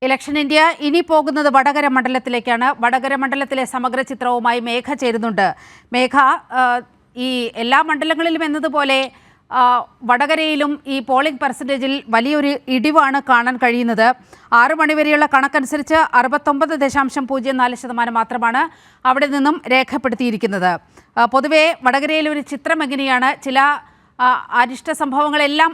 Election India ഇനി പോകുന്നത് വടകര മണ്ഡലത്തിലേക്കാണ്. വടകര മണ്ഡലത്തിലെ സമഗ്ര ചിത്രവുമായി മേഘ ചേരുന്നുണ്ട്. മേഘ, ഈ എല്ലാ മണ്ഡലങ്ങളിലും എന്നതുപോലെ വടകരയിലും ഈ പോളിംഗ് പെർസെൻറ്റേജിൽ വലിയൊരു ഇടിവാണ് കാണാൻ കഴിയുന്നത്. 6 മണിവരെയുള്ള കണക്കനുസരിച്ച് 69.04% മാത്രമാണ് അവിടെ നിന്നും രേഖപ്പെടുത്തിയിരിക്കുന്നത്. പൊതുവെ വടകരയിലെ ഒരു ചിത്രം എങ്ങനെയാണ്? ചില അനിഷ്ട സംഭവങ്ങളെല്ലാം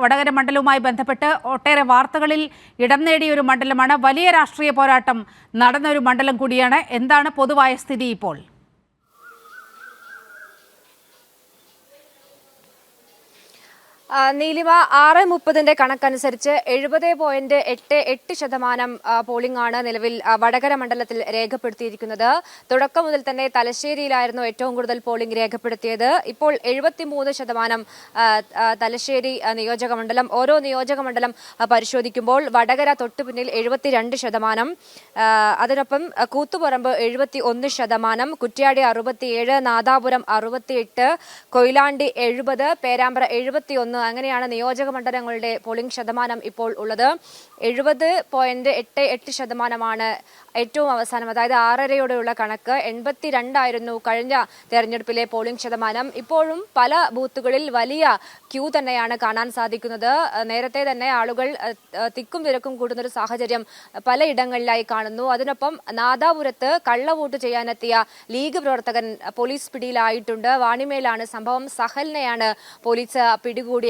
വടകര മണ്ഡലവുമായി ബന്ധപ്പെട്ട് ഒട്ടേറെ വാർത്തകളിൽ ഇടം നേടിയ ഒരു മണ്ഡലമാണ്. വലിയ രാഷ്ട്രീയ പോരാട്ടം നടന്ന ഒരു മണ്ഡലം കൂടിയാണ്. എന്താണ് പൊതുവായ സ്ഥിതി ഇപ്പോൾ? നീലിമ, 6:30 കണക്കനുസരിച്ച് 70.88% പോളിംഗ് ആണ് നിലവിൽ വടകര മണ്ഡലത്തിൽ രേഖപ്പെടുത്തിയിരിക്കുന്നത്. തുടക്കം മുതൽ തന്നെ തലശ്ശേരിയിലായിരുന്നു ഏറ്റവും കൂടുതൽ പോളിംഗ് രേഖപ്പെടുത്തിയത്. ഇപ്പോൾ 73% തലശ്ശേരി നിയോജക മണ്ഡലം. ഓരോ നിയോജക മണ്ഡലം പരിശോധിക്കുമ്പോൾ വടകര തൊട്ടു പിന്നിൽ 72%, അതിനൊപ്പം കൂത്തുപറമ്പ് 71%, കുറ്റ്യാടി 67%, നാദാപുരം 68%, കൊയിലാണ്ടി 70%, പേരാമ്പ്ര 71%. അങ്ങനെയാണ് നിയോജക മണ്ഡലങ്ങളുടെ പോളിംഗ് ശതമാനം ഇപ്പോൾ ഉള്ളത്. 70.88% ഏറ്റവും അവസാനം, അതായത് 6:30 കണക്ക്. 82 കഴിഞ്ഞ തെരഞ്ഞെടുപ്പിലെ പോളിംഗ് ശതമാനം. ഇപ്പോഴും പല ബൂത്തുകളിൽ വലിയ ക്യൂ തന്നെയാണ് കാണാൻ സാധിക്കുന്നത്. നേരത്തെ തന്നെ ആളുകൾ തിക്കും തിരക്കും കൂടുന്നൊരു സാഹചര്യം പലയിടങ്ങളിലായി കാണുന്നു. അതിനൊപ്പം നാദാപുരത്ത് കള്ളവോട്ട് ചെയ്യാനെത്തിയ ലീഗ് പ്രവർത്തകൻ പോലീസ് പിടിയിലായിട്ടുണ്ട്. വാണിമേലാണ് സംഭവം. സഹലിനെയാണ് പോലീസ് പിടികൂടിയത്.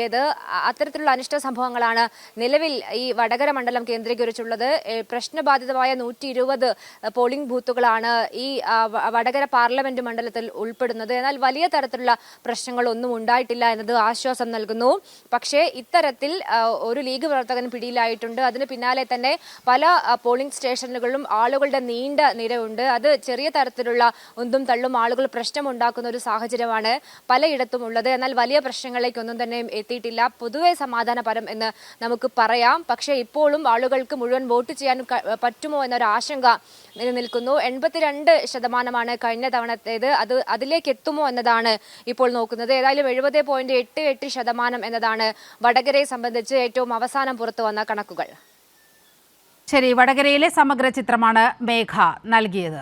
അത്തരത്തിലുള്ള അനിഷ്ട സംഭവങ്ങളാണ് നിലവിൽ ഈ വടകര മണ്ഡലം കേന്ദ്രീകരിച്ചുള്ളത്. പ്രശ്നബാധിതമായ 120 പോളിംഗ് ബൂത്തുകളാണ് ഈ വടകര പാർലമെന്റ് മണ്ഡലത്തിൽ ഉൾപ്പെടുന്നത്. എന്നാൽ വലിയ തരത്തിലുള്ള പ്രശ്നങ്ങളൊന്നും ഉണ്ടായിട്ടില്ല എന്നത് ആശ്വാസം നൽകുന്നു. പക്ഷേ ഇത്തരത്തിൽ ഒരു ലീഗ് പ്രവർത്തകൻ പിടിയിലായിട്ടുണ്ട്. അതിന് പിന്നാലെ തന്നെ പല പോളിംഗ് സ്റ്റേഷനുകളിലും ആളുകളുടെ നീണ്ട നിരയുണ്ട്. അത് ചെറിയ തരത്തിലുള്ള ഉന്തും തള്ളും ആളുകൾ പ്രശ്നമുണ്ടാക്കുന്ന ഒരു സാഹചര്യമാണ് പലയിടത്തും ഉള്ളത്. എന്നാൽ വലിയ പ്രശ്നങ്ങളിലേക്കൊന്നും തന്നെ എത്തിയിട്ടില്ല. പൊതുവെ സമാധാനപരം എന്ന് നമുക്ക് പറയാം. പക്ഷേ ഇപ്പോഴും ആളുകൾക്ക് മുഴുവൻ വോട്ട് ചെയ്യാൻ പറ്റുമോ എന്നൊരു ആശങ്ക നിലനിൽക്കുന്നു. 82% കഴിഞ്ഞ തവണത്തേത്. അതിലേക്ക് എത്തുമോ എന്നതാണ് ഇപ്പോൾ നോക്കുന്നത്. ഏതായാലും 70.88% എന്നതാണ് വടകരയെ സംബന്ധിച്ച് ഏറ്റവും അവസാനം പുറത്തു വന്ന കണക്കുകൾ. ശരി, വടകരയിലെ സമഗ്ര ചിത്രമാണ് മേഘ നൽകിയത്.